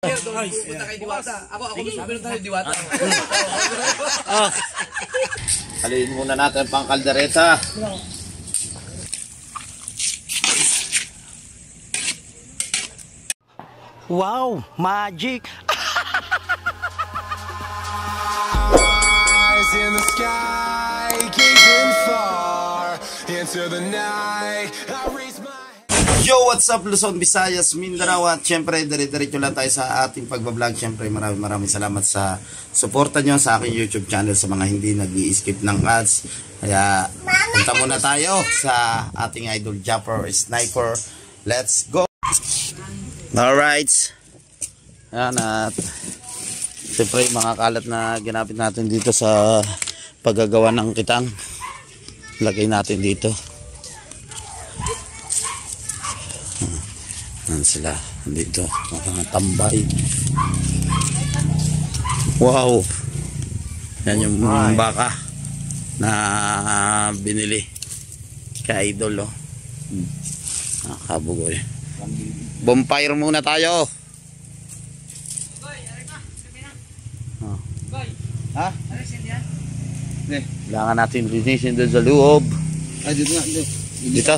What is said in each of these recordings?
Punta kay Diwata. Ako susunod tayo Diwata. Haluin muna natin pang kaldereta. Wow, magic. Eyes in the sky, gazing far into the night. I raise my... Yo, what's up Luzon, Visayas, Mindanao. At syempre, dire-diretso lang tayo sa ating pagbablog. Syempre, maraming salamat sa suporta nyo sa aking YouTube channel, sa mga hindi nag-i-skip ng ads. Kaya, punta muna tayo sa ating idol Japper Sniper. Let's go! Alright. Ayan, at siyempre, mga kalat na ginapit natin dito sa paggagawa ng kitang. Lagay natin dito. Ayan sila dito, mga tambay. Wow, yan yung baka na binili kay idol, oh. Nakabugoy. Bonfire muna tayo. Ha? Kailangan natin linisin doon sa loob. Ay, dito nga. Dito.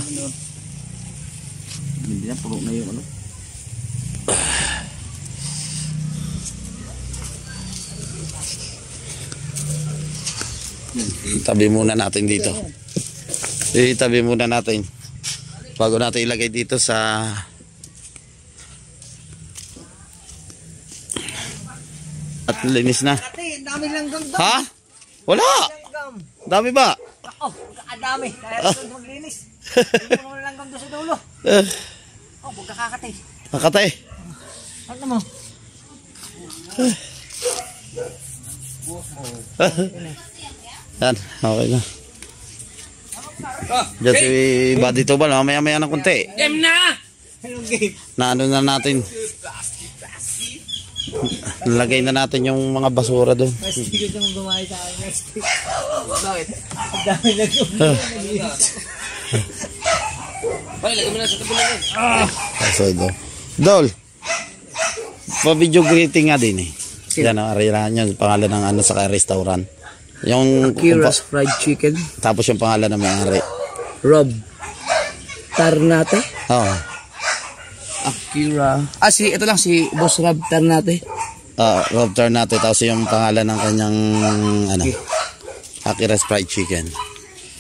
Hindi na, puro na yung ano. Tabi muna natin dito. Itabi muna natin bago natin ilagay dito sa at linis na. Dami lang ganda. Ha? Wala. Dami ba? Oh, dami. Kaya ito maglinis. Hindi mo lang ganda sa dulo. Oh, huwag kakakatay. Kakatay. Ano mo? Yan, okay na. Diyan si Buddy Tubal, mamaya-maya ng kunti. Game na! Na ano na natin. Nalagay na natin yung mga basura doon. Mas tigil ka mong gumahay sa akin. Bakit? Dami lang ganda. Hoy, lagay mo na sa tabi na yun. So, Dol, pa-video greeting nga din eh. Yan ang arirahan nyo, pangalan ng ano sa restaurant. Yung Akira's Fried Chicken. tapos yung pangalan ng may-ari. Rob Tarnate. Oo. Akira. Ito lang si Boss Rob Tarnate. Rob Tarnate, tapos yung pangalan ng kanyang ano, Akira's Fried Chicken.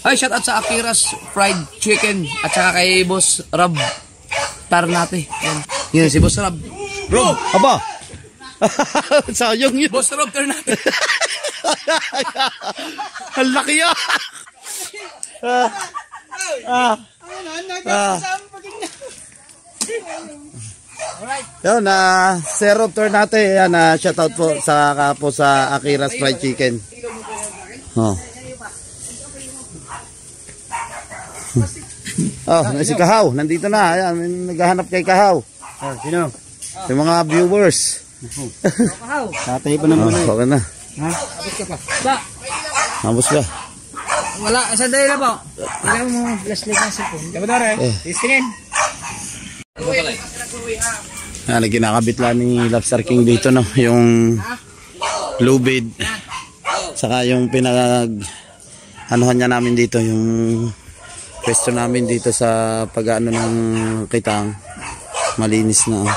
Ay, shout out sa Akira's Fried Chicken at saka kay Boss Rob Tarnate. Yan si Boss Rob. Bro, aba. Sayang yun. Boss Rob Tarnate. Ang laki yan. Yun, Zero Tour natin. Yan, shoutout po sa Akira's Fried Chicken. Oh. Oh, si Kahaw, nandito na. Ayan, may naghahanap kay Kahaw. Sino? Yung mga viewers. Tatay pa naman. Okay na. Ha? Abot ka pa. Ba? Mabos ba? Wala. Sandali na po. Tignan mo flashlight ng cellphone. Dapat na rin. Tistingin. Yan, ginakabit lang ni Lobster King dito, no? Yung lubid. Saka yung anuhan niya namin dito, yung pwesto namin dito sa pag-ano ng kitang. Malinis na.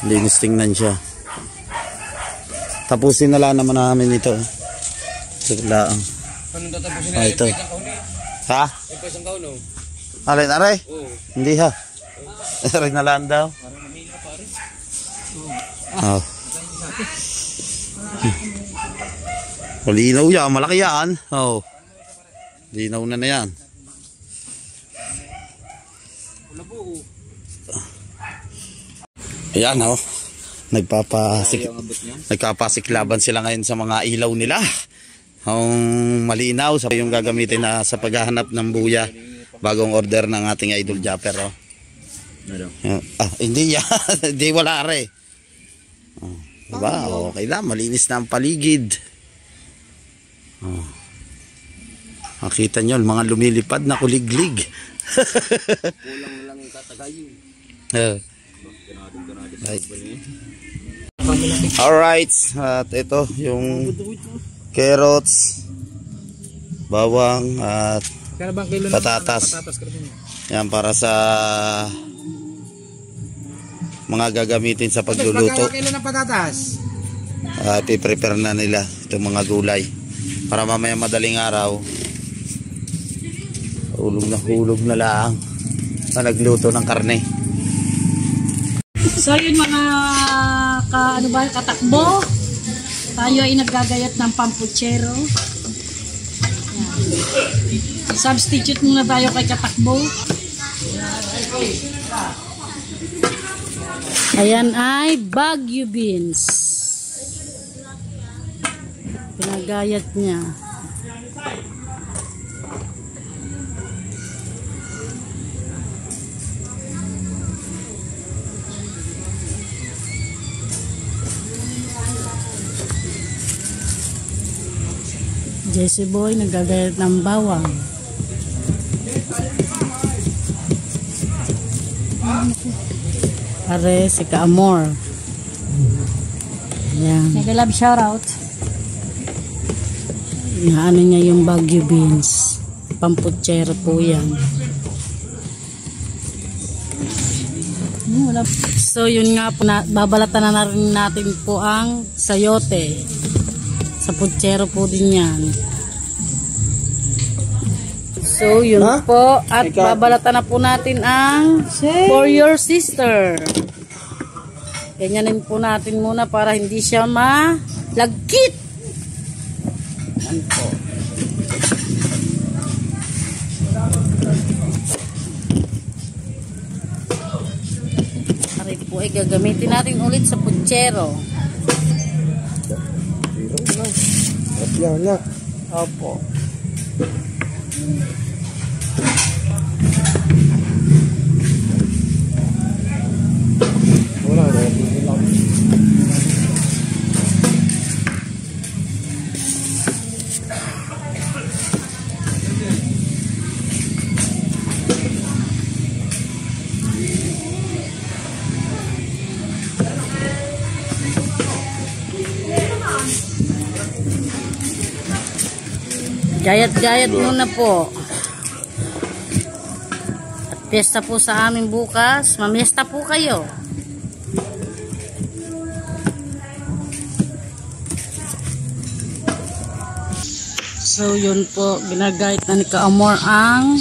Linis tingnan siya. Tapusin na lang naman namin ito. Sigla. Anong tatapusin Ah, ito. Ha? Ito isang kaon, no? Aray? Oo. Hindi ha. Aray na lang daw. Oh. Linaw yan. Malaki yan. Oh. Linaw na yan. Ayan, oh. Nagpapasiklaban sila ngayon sa mga ilaw nila. Ang malinaw sa yung gagamitin na sa paghahanap ng buya. Bagong order ng ating idol Japper, oh. Hindi yan. Hindi, wala re. Oh, diba? Okay na. Malinis na ang paligid. Oh. Makita nyo, mga lumilipad na kuliglig. Kulang lang yung tatagayin. Right. Alright, at ito yung carrots, bawang at patatas. Yan para sa mga gagamitin sa pagluluto. Kilo ng patatas. Ipiprepare na nila itong mga gulay para mamaya madaling araw hulog na lang nagluto ng karne. So yun mga katakbo, tayo ay naggagayat ng pampuchero. Yan. Substitute muna tayo kay katakbo. Ayan ay Baguio beans. Pinagayat niya. Jesse Boy nagagayat ng bawang. Pare si Kaamor. Ayan. Nag-love shoutout. Ano niya yung Baguio beans. Pampuchero po yan. So yun nga po, babalatan na rin natin po ang sayote. Sa puchero po din yan. So yun po. At babalatan na po natin ang For Your Sister. Ganyanin po natin muna para hindi siya malagkit. Yan po. Pare po ay gagamitin natin ulit sa puchero. Yan na. Opo. Wala na. Gayat-gayat muna po. At piyesta po sa amin bukas. Mamiesta po kayo. So yun po, ginagayat na ni Kaamor ang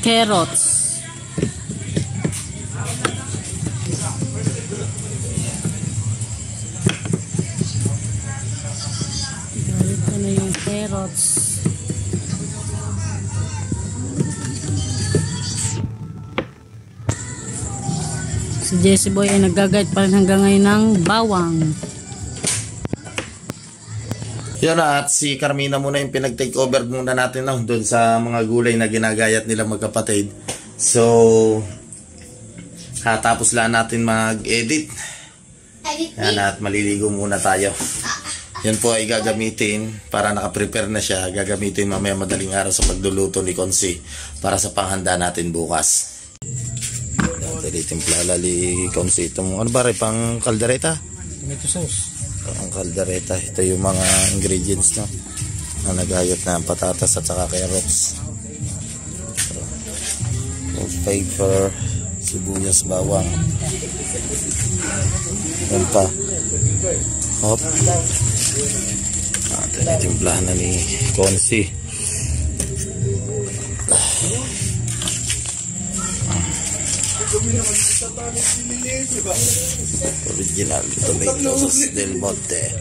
carrots. Gayat na yung carrots. Si Jesse Boy ay naggagayat pa rin hanggang ngayon ng bawang. Yan na, at si Carmina muna yung pinag-take over muna natin doon sa mga gulay na ginagayat nila magkapatid. So, tapos lang natin mag-edit. Yan, at maliligo muna tayo. Yan po ay gagamitin para nakaprepare na siya. Gagamitin mamaya madaling araw sa pagluluto ni Consi para sa panghanda natin bukas. Tinitimpla lali Consi itong ano ba rin, pang kaldereta? Tomato sauce. Ang kaldereta, ito yung mga ingredients na nagayat na patatas at saka carrots. Bell pepper, sibuyas, bawang. Yan pa. Hop. Tinitimplahan na ni Consi. Original tomato sauce del Monte.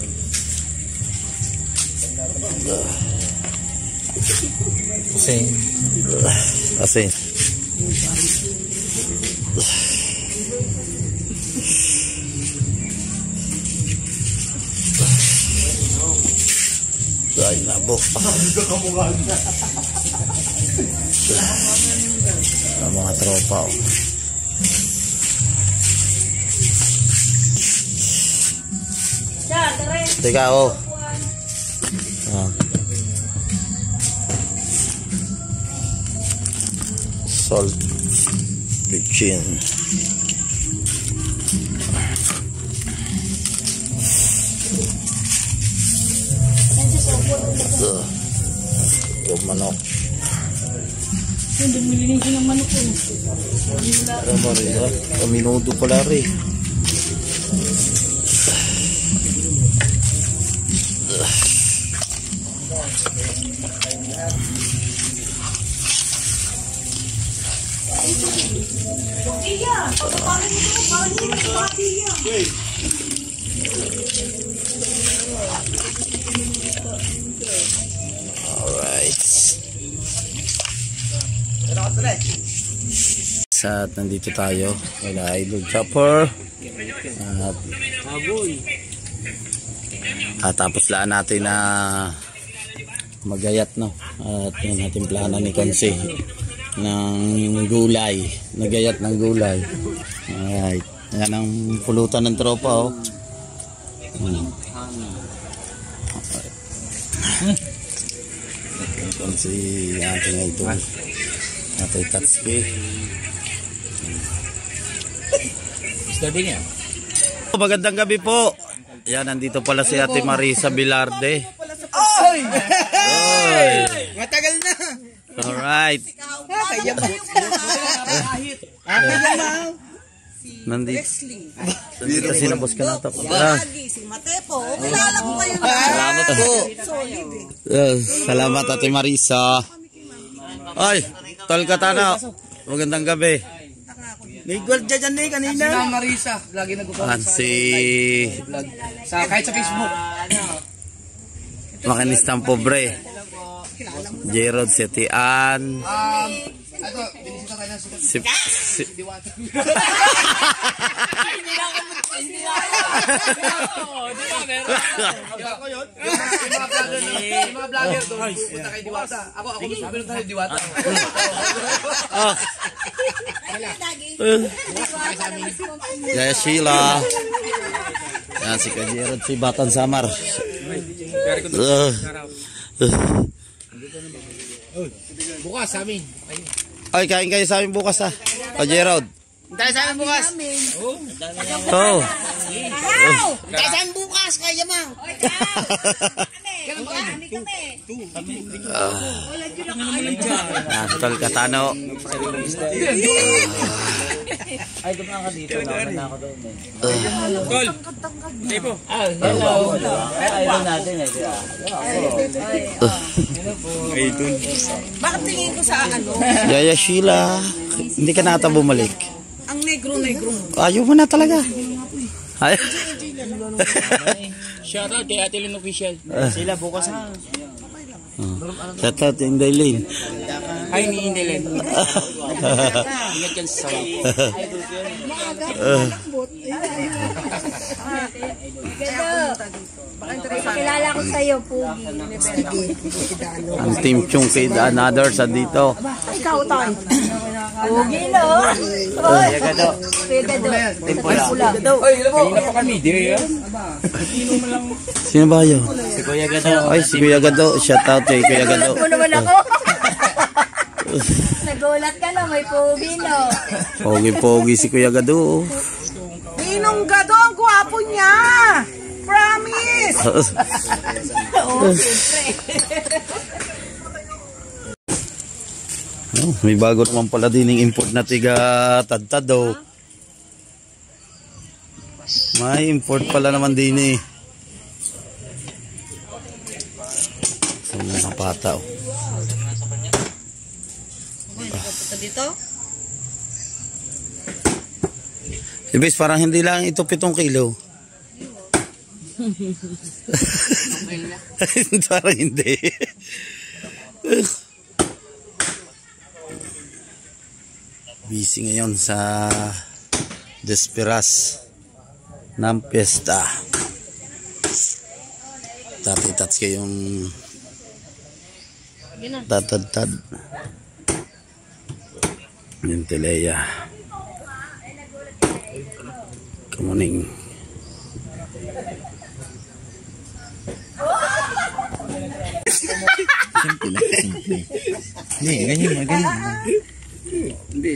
Asin. Ay, nabok. Ang mga tropa. Teka, salt, bitchin. Ito manok. Bumili ko ng manok ko. Minuto pala rin. Alright. At nandito tayo wala Idol Chopper at tapos laan natin na magayat, no? At yun natin plana ni Konse ng gulay, nagayat ng gulay. Alright, yan ang pulutan ng tropa, oh. Konse ating Idol Atay Tatsuki. Magandang gabi po. Yan, nandito pala si Ate Marisa Bilarde. Oy! Matagal na. Alright. Nandito. Nandito sinabos ka na ito. Si Matepo, kilala ko kayo na. Salamat po. Salamat Ate Marisa. Ay, Tol Katana. Magandang gabi. May gold dyan eh kanina. Si Marisa, lagi nagpo-post sa kahit sa Facebook. Makinistang pobre. J-Rod Setian. Ito, binisita tayo ng Diwata. Hindi na ako. Di ba, meron. Ako yun. Yung mga vlogger doon, punta kay Diwata. Ako gusto ko tayo Diwata. Jaya Sheila. Yan si Kajerod, si Batan Samar. Bukas sa amin. Ay, kain kayo sa amin bukas, ha. Kajerod. Tayo sa amin bukas. Oh. Tayo saan bukas kaya ma? Tol Katano. Ay, dumaan ka dito. Nauna na ako doon eh. Tol. Tipo. Hello. Ay, idol natin eh. Bakit tingin ko sa ano? Jaya Sheila. Hindi ka nata bumalik. Ang negro-negro mo. Ayaw mo na talaga. Ay. Shout out kay Ate Lynn Official. Sila bukas ha. Shout out in Daylin. Ay, ni Indelen. Ingat ka sa sawa. Kilala ko sa'yo, Pugi. Ang Team Chung kay Another sa dito. Ikaw, Ton. Pugi, no? Oy, Pegado. Pegado. Kanina pa kami, di yan. Sino ba yun? Si Kuya Gado. Ay, si Kuya Gado. Shout out kay Kuya Gado. Mo naman ako. Nagulat ka na, may Pugi, no? Pogi-pogi si Kuya Gado. Ninong Gado, ang gwapo niya! Promise! Oo, siyempre. Oh, may bago naman pala din yung import na tiga Tadtado. May import pala naman din eh. Sa mga pata, oh. Dito? Ibig parang hindi lang ito 7 kilo. Parang hindi. Busy ngayon sa Desperas ng Pesta. Tati-tats kayong tatad-tad. Yung Teleya. Kamuning. Hindi, ganyan mo, ganyan mo. Hindi,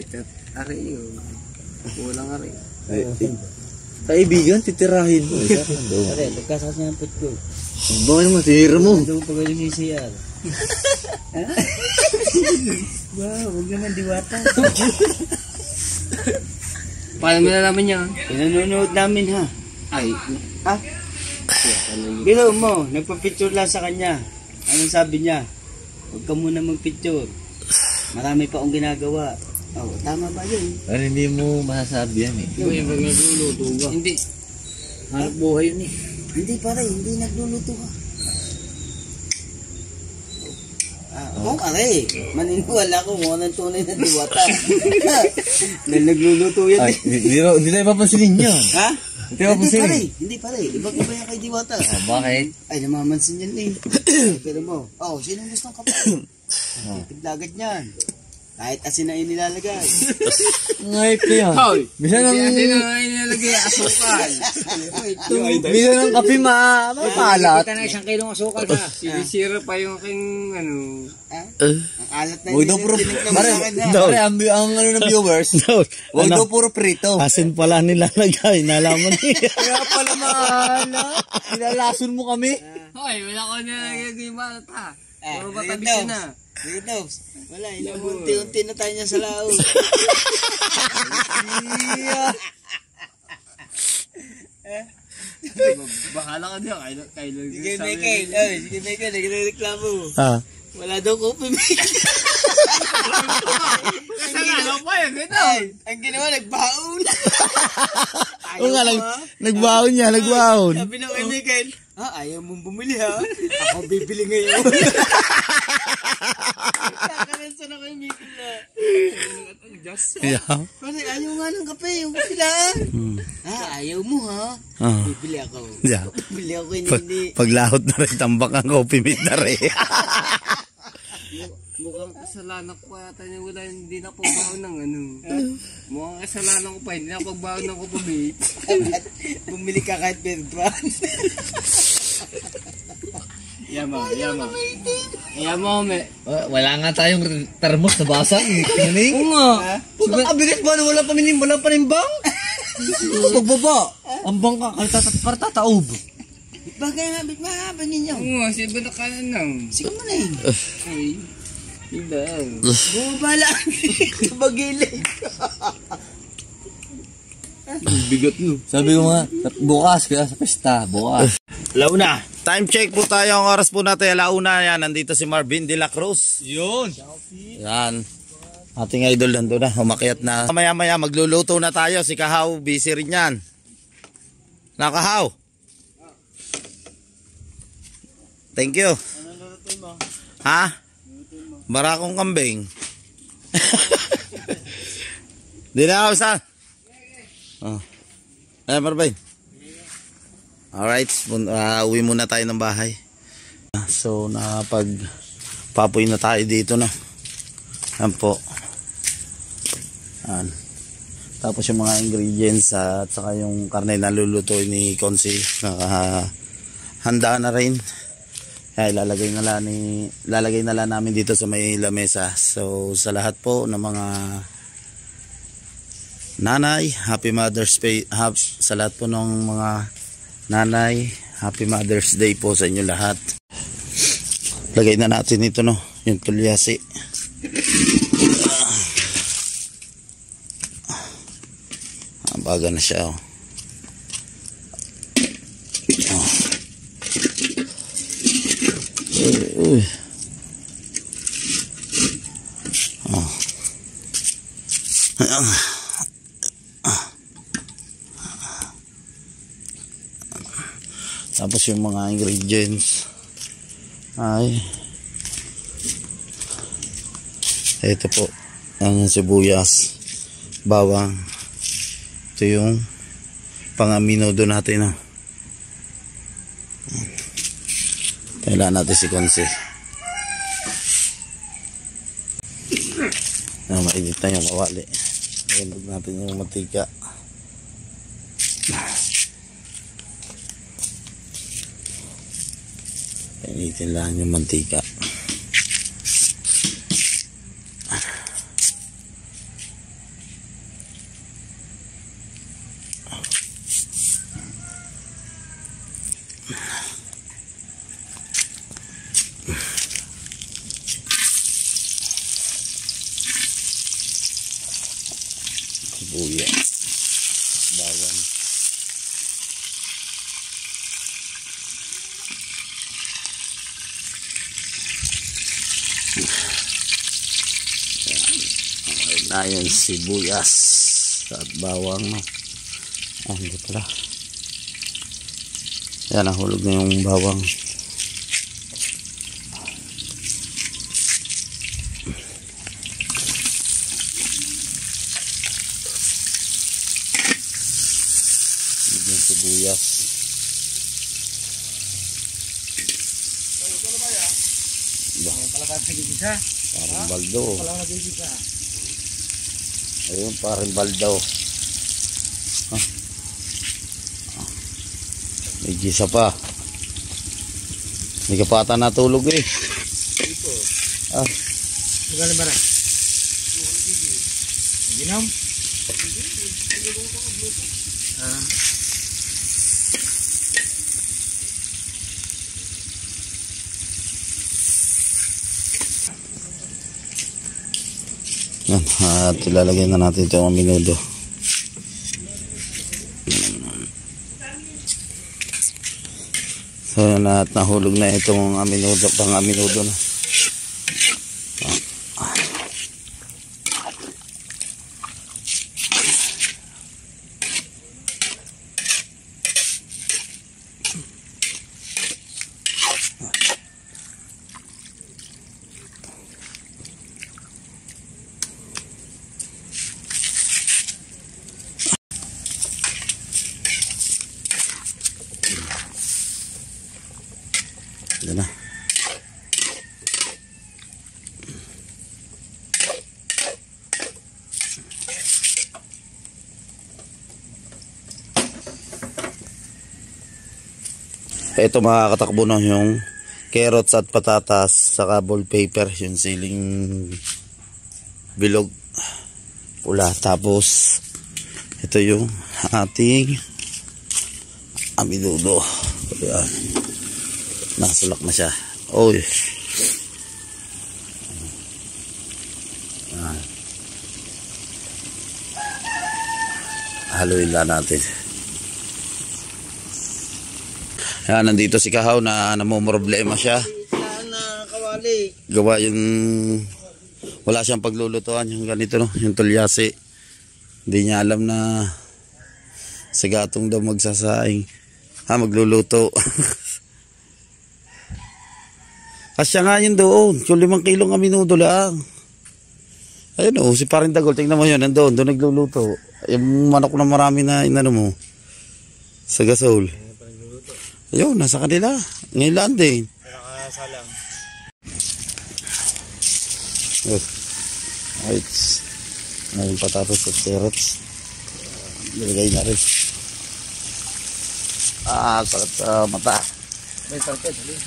ari yun. Kulang ari. Kaibigan, titirahin mo. Pare, nagkasakasya ng put ko. Bakit mo, tira mo. Ito pag yung CCR. Wow, huwag naman diwata. Paano mo nalaman niya? Pinanonood namin ha. Ay, Ha? Bilo mo, nagpa-picture lang sa kanya. Anong sabi niya? Huwag ka muna mag-picture. Marami pa akong ginagawa. Oh, tama ba yun? Ano hindi mo masasabi yan eh? yung pag nagluluto ka. Hindi. Hanap buhay yun eh. Hindi pare, hindi nagluluto ka. Oo pare, maniniwala ko mo ng tunay na diwata. Dahil nagluluto yan eh. Hindi na ipapansinin yun. Ha? Hindi Hindi pare. Ibang-iba yan kay diwata. Bakit? Ay, namamansin yan eh. Pero mo, sino gustong kape? Tiglagat niyan. Kahit asin na inilalagay. Ngayip na yan. Hoy! Bisa ng... Hindi na inilagay asukal. Bisa ng kape mapalat. Kita na 1 kilong asukal ha. Sinisira pa yung aking ano. Ang alat na Huwag daw puro... Pare, ang ano ng viewers. Huwag daw puro prito. Asin pala nilalagay, nalaman niya. Kaya pala maalat. Nilalason mo kami. Hoy, wala ko nilagay yung balat ha. Puro matabi Ritos. na. Ritos. Wala, unti-unti na tayo niya sa lao. Bahala ka diyan. Kailan Sige, Michael. Sige, Michael. Nagreklamo. Wala daw coffee maker. Kasalanan pa yun. Ito. Ay, ang ginawa, nagbaon. Oo nga, nagbaon niya, nagbaon. Sabi ng kay Michael, ayaw mong bumili ha? Ako bibili ngayon. Kakaransa na kay Michael na. Yeah. Pare, ayaw nga ng kape, yung kape lang. Ayaw mo ha? Bibili ako. Yeah. Bibili ako, hindi. Paglahot na rin, tambak ang coffee mate na rin. Mukhang kasalanan ko yata niya wala, hindi na pagbaon ng ano. Mukhang kasalanan ko pa, hindi na pagbaon ng kupabit. Bumili ka kahit Pedran. Yama, me. Wala nga tayong termos na basang. Oo nga. Puta kabigat ba na wala pa nimbang? Pagbaba. Ang bangka, tataob. Bagay na, bit mahaba ninyo. Oo nga, siya ba na kanan lang? Sige mo na eh. Ay, iba. Bumaba lang. Bagilid. Bigot no. Sabi ko nga, bukas kaya sa pesta, bukas. Launa. Time check po tayo. Ang oras po natin. Launa yan. Nandito si Marvin de la Cruz. Yun. Yan. Ating idol nandun na. Umakyat na. Maya-maya magluluto na tayo. Si Kahaw, busy rin yan. Nakahaw. Thank you. Ha? Barakong kambing. Di na ako saan? Marvin. Alright, uwi muna tayo ng bahay. So, napagpapoy na tayo dito na. Yan po. Yan. Tapos yung mga ingredients at saka yung karne na lulutuin ni Consi, handa na rin. Kaya ilalagay na lang namin dito sa may lamesa. So, sa lahat po ng mga nanay, Happy Mother's Day. Sa lahat po ng mga nanay, Happy Mother's Day po sa inyo lahat. Lagay na natin ito no, yung tulyasi. Baga na siya oh. Tapos yung mga ingredients ay ito po, ang sibuyas, bawang, ito yung pang-aminodo natin oh. Kailangan natin si Consi. Mainit na yung kawali. Ilog natin yung mantika. Painitin lang yung mantika. sibuyas, bawang. Na yung sibuyas at bawang. Hindi pala. Yan, nahulog na yung bawang. Yung sibuyas. Parang baldo. Ayun, parang baldaw. May gisa pa. Hindi ka pa ata natulog eh. Magaling ba rin? Ginom? Yan, at ilalagay na natin ito ang minudo. So yan, at nahulog na itong aminudo, pang aminudo na. Yan na. Ito makakatakbo na yung carrots at patatas saka ball paper, yung siling bilog pula. Tapos ito yung ating aminudo. Ayan. Nasulak na siya. Oy. Haluin lang natin. Ayan, nandito si Kahaw na namumroblema siya. Gawa yung wala siyang paglulutuan, yung ganito no, yung tulyasi. Hindi niya alam na sa gatong daw magsasaing. Magluluto. Kasya nga yun doon. Yung 5 kilong aminudo lang. Ayun o, si Paring Dagol. Tingnan mo yun, nandoon. Doon nagluluto. Yung manok na marami na inano mo. Sa gasol. Ayun, nasa kanila. Ngayon lang din. Nakasalang. Right. Ngayon patatos at carrots. Nilagay na rin. Sakit sa mata. May sarkad, halin.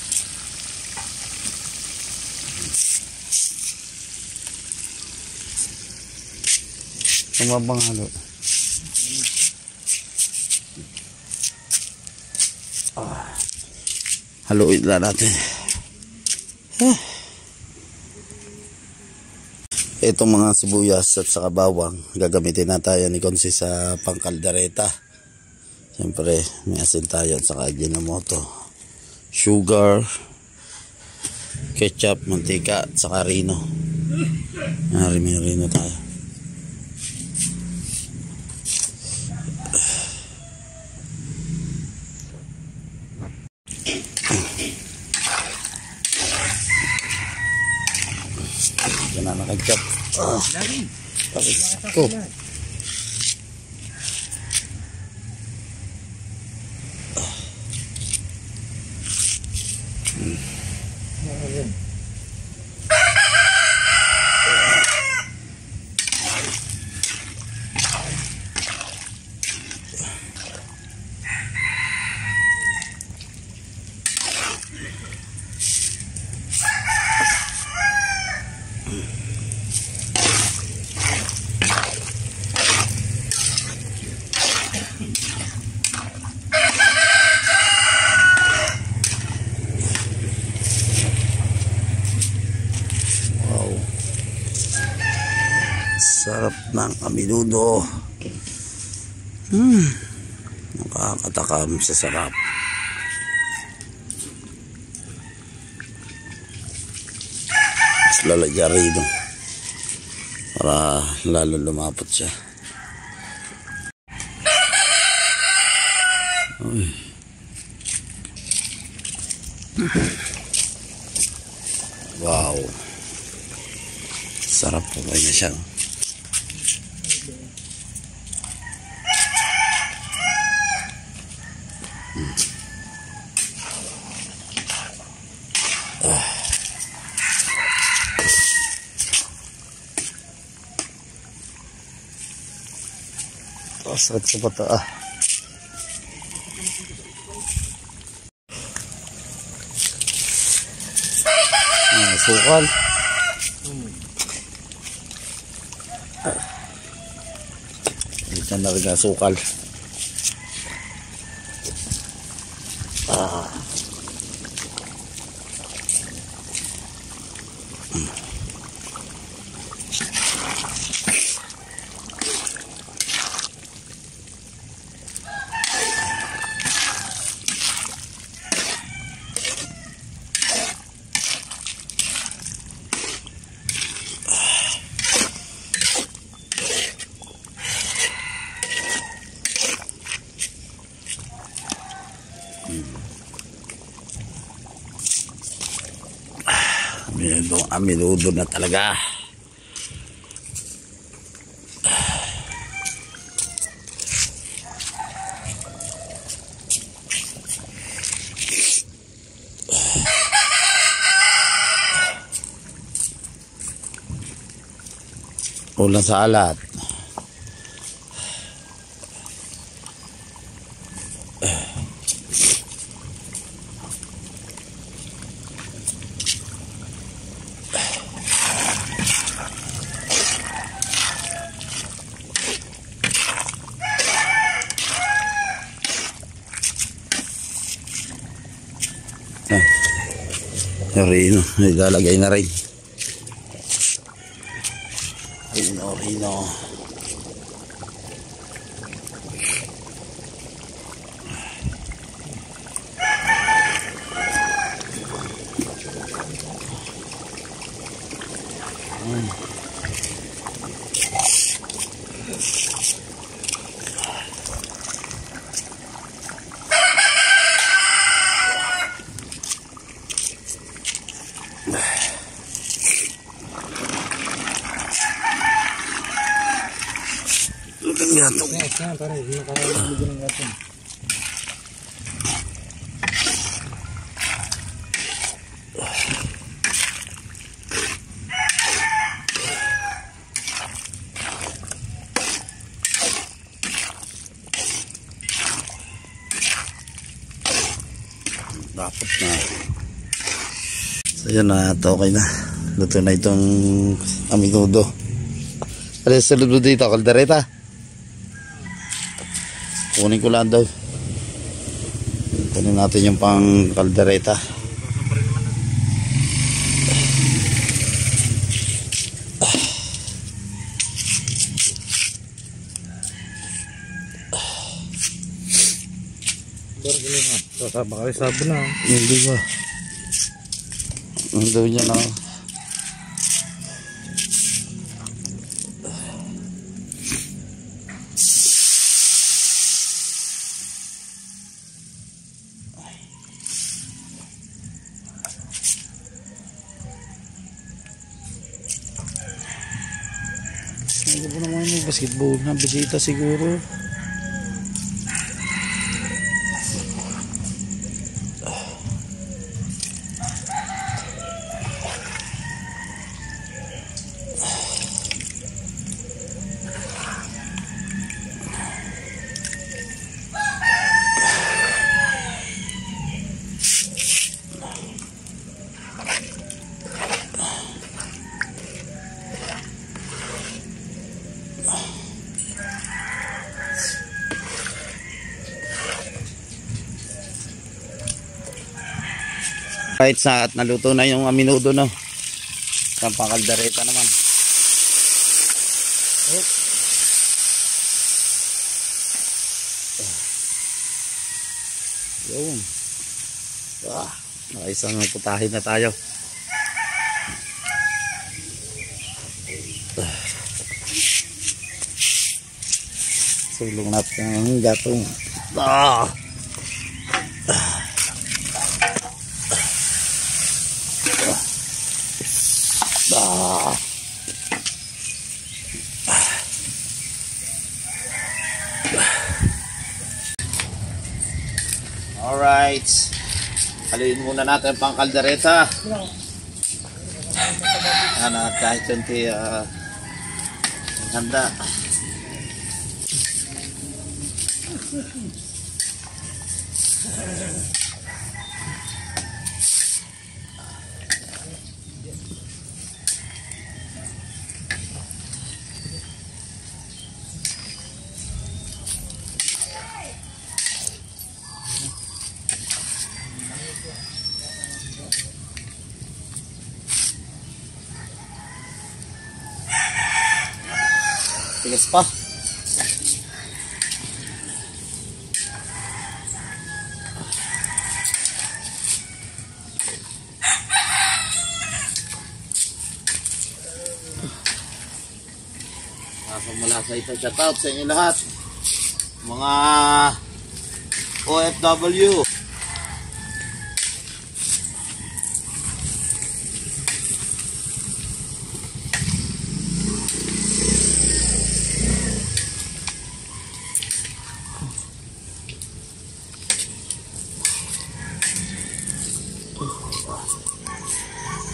Tumabang halo. Haluin lang natin. Itong mga sibuyas at saka bawang gagamitin na tayo ni Konsi sa pangkaldereta. Siyempre may asin tayo at saka Ajinomoto, sugar, ketchup, mantika at saka rino. May rino tayo. Yan na nakagkap. Tapos ko. Sarap ng aminudo. Nakakatakam sa sarap. Mas lalagyan rito para lalo lumapot siya. Uy. Wow. Sarap po ba niya siya? Sakit sa pata ah. Sukal. Ito na rin ang sukal. Aminudo na talaga. Ulang sa alat. Rino, ilalagay na rin. Rino. Dapat na. So yun na, okay na. Luto na itong aminudo. Ano yung sunod mo dito? Kaldereta? Kunin ko lang daw. Kunin natin yung pang kaldereta. Baka sabo na. Hindi ba? Ang daw niya na. Ano ba naman yung basketball na bisita siguro? Kahit sa at naluto na yung aminudo, no? Sa pangkaldereta naman. Yun. Isang putahin na tayo. Sulong natin ang gatong. Alright. Haluin muna natin ang pangkaldereta. Ano, kahit kunti handa. Tigas pa. Mula sa ito, shout out sa inyo lahat, mga OFW.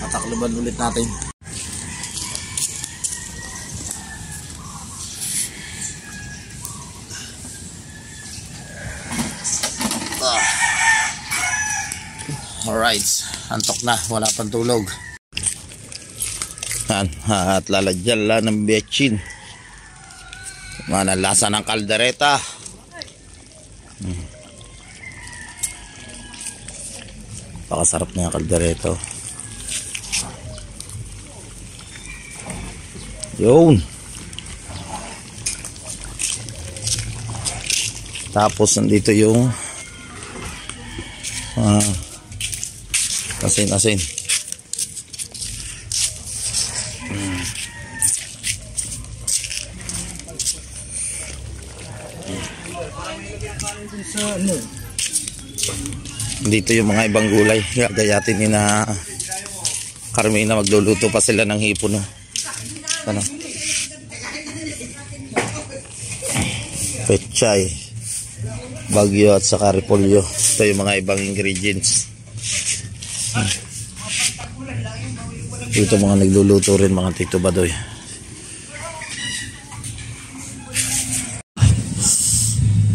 Tatakluban ulit natin. Alright, antok na, wala pang tulog. At lalagyan lang ng betchin. Manalasa ng kaldereta. Pakasarap na yung kaldereta. Yun. Tapos nandito yung asin. Dito yung mga ibang gulay. Gagayatin ni na Carmina, magluluto pa sila ng hipon. Ano? Pechay, bagyo at saka repolyo. Ito yung mga ibang ingredients. Dito mga nagluluto rin, mga Tito Badoy.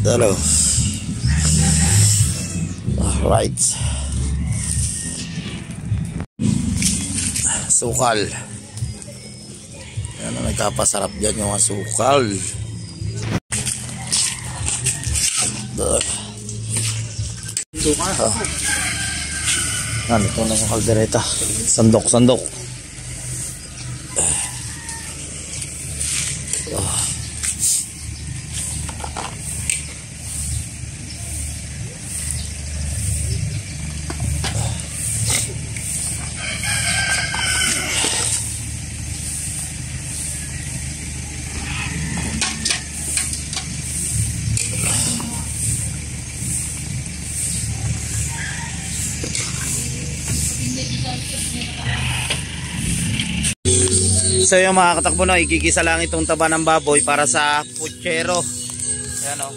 Hello. Alright. Sukal. Yan ang nagkapasarap dyan, yung sukal. Sukal. Ito na yung kaldereta. Sandok. So yung mga katakbo, no, igigisa lang itong taba ng baboy para sa puchero. Ayan o.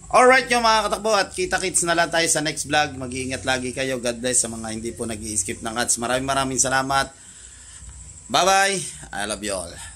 Alright yung mga katakbo at kita-kits na lang tayo sa next vlog. Mag-iingat lagi kayo. God bless sa mga hindi po nag-i-skip ng ads. Maraming salamat. Bye-bye. I love you all.